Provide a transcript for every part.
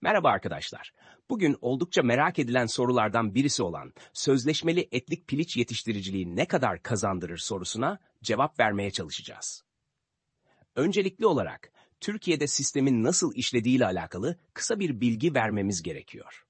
Merhaba arkadaşlar. Bugün oldukça merak edilen sorulardan birisi olan sözleşmeli etlik piliç yetiştiriciliği ne kadar kazandırır sorusuna cevap vermeye çalışacağız. Öncelikli olarak Türkiye'de sistemin nasıl işlediğiyle alakalı kısa bir bilgi vermemiz gerekiyor.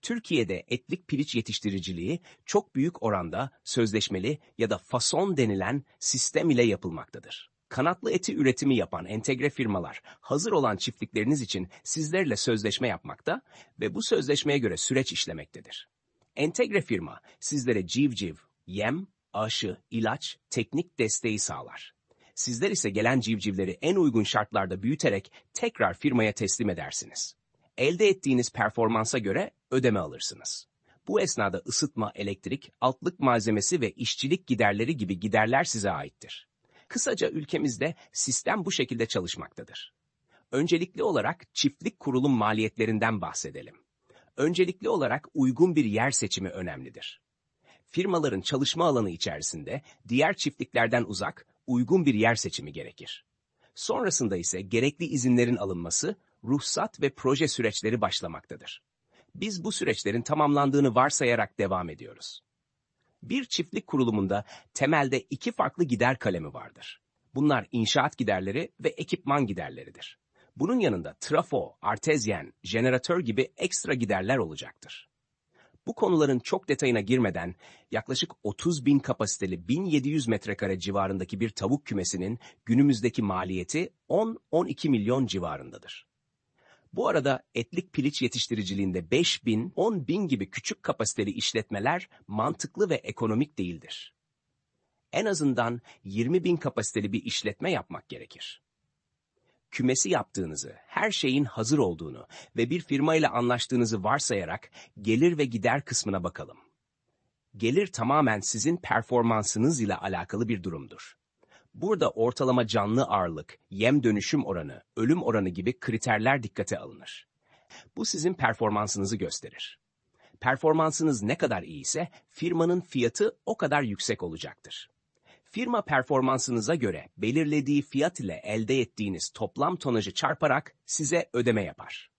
Türkiye'de etlik piliç yetiştiriciliği çok büyük oranda sözleşmeli ya da fason denilen sistem ile yapılmaktadır. Kanatlı eti üretimi yapan entegre firmalar hazır olan çiftlikleriniz için sizlerle sözleşme yapmakta ve bu sözleşmeye göre süreç işlemektedir. Entegre firma sizlere civciv, yem, aşı, ilaç, teknik desteği sağlar. Sizler ise gelen civcivleri en uygun şartlarda büyüterek tekrar firmaya teslim edersiniz. Elde ettiğiniz performansa göre ödeme alırsınız. Bu esnada ısıtma, elektrik, altlık malzemesi ve işçilik giderleri gibi giderler size aittir. Kısaca ülkemizde sistem bu şekilde çalışmaktadır. Öncelikli olarak çiftlik kurulum maliyetlerinden bahsedelim. Öncelikli olarak uygun bir yer seçimi önemlidir. Firmaların çalışma alanı içerisinde diğer çiftliklerden uzak, uygun bir yer seçimi gerekir. Sonrasında ise gerekli izinlerin alınması, ruhsat ve proje süreçleri başlamaktadır. Biz bu süreçlerin tamamlandığını varsayarak devam ediyoruz. Bir çiftlik kurulumunda temelde iki farklı gider kalemi vardır. Bunlar inşaat giderleri ve ekipman giderleridir. Bunun yanında trafo, artezyen, jeneratör gibi ekstra giderler olacaktır. Bu konuların çok detayına girmeden yaklaşık 30 bin kapasiteli 1700 metrekare civarındaki bir tavuk kümesinin günümüzdeki maliyeti 10-12 milyon civarındadır. Bu arada etlik piliç yetiştiriciliğinde 5 bin, 10 bin gibi küçük kapasiteli işletmeler mantıklı ve ekonomik değildir. En azından 20 bin kapasiteli bir işletme yapmak gerekir. Kümesi yaptığınızı, her şeyin hazır olduğunu ve bir firma ile anlaştığınızı varsayarak gelir ve gider kısmına bakalım. Gelir tamamen sizin performansınız ile alakalı bir durumdur. Burada ortalama canlı ağırlık, yem dönüşüm oranı, ölüm oranı gibi kriterler dikkate alınır. Bu sizin performansınızı gösterir. Performansınız ne kadar iyiyse firmanın fiyatı o kadar yüksek olacaktır. Firma performansınıza göre belirlediği fiyat ile elde ettiğiniz toplam tonajı çarparak size ödeme yapar.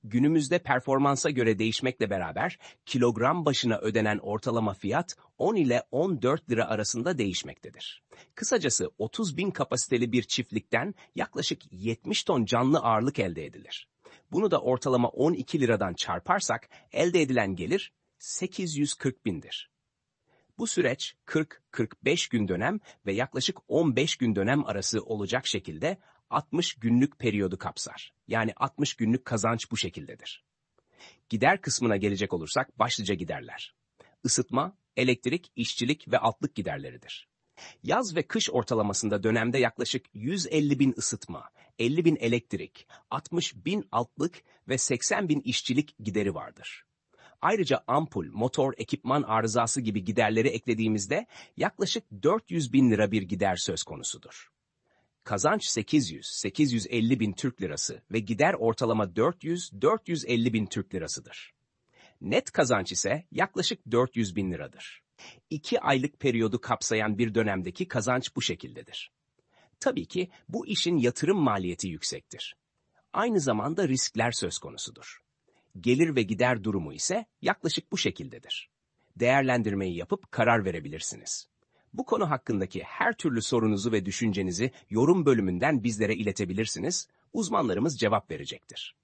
Günümüzde performansa göre değişmekle beraber kilogram başına ödenen ortalama fiyat 10 ile 14 lira arasında değişmektedir. Kısacası 30 bin kapasiteli bir çiftlikten yaklaşık 70 ton canlı ağırlık elde edilir. Bunu da ortalama 12 liradan çarparsak elde edilen gelir 840 bindir. Bu süreç 40-45 gün dönem ve yaklaşık 15 gün dönem arası olacak şekilde 60 günlük periyodu kapsar. Yani 60 günlük kazanç bu şekildedir. Gider kısmına gelecek olursak başlıca giderler. Isıtma, elektrik, işçilik ve altlık giderleridir. Yaz ve kış ortalamasında dönemde yaklaşık 150 bin ısıtma, 50 bin elektrik, 60 bin altlık ve 80 bin işçilik gideri vardır. Ayrıca ampul, motor, ekipman arızası gibi giderleri eklediğimizde yaklaşık 400 bin lira bir gider söz konusudur. Kazanç 800-850 bin Türk lirası ve gider ortalama 400-450 bin Türk lirasıdır. Net kazanç ise yaklaşık 400 bin liradır. 2 aylık periyodu kapsayan bir dönemdeki kazanç bu şekildedir. Tabii ki bu işin yatırım maliyeti yüksektir. Aynı zamanda riskler söz konusudur. Gelir ve gider durumu ise yaklaşık bu şekildedir. Değerlendirmeyi yapıp karar verebilirsiniz. Bu konu hakkındaki her türlü sorunuzu ve düşüncenizi yorum bölümünden bizlere iletebilirsiniz, uzmanlarımız cevap verecektir.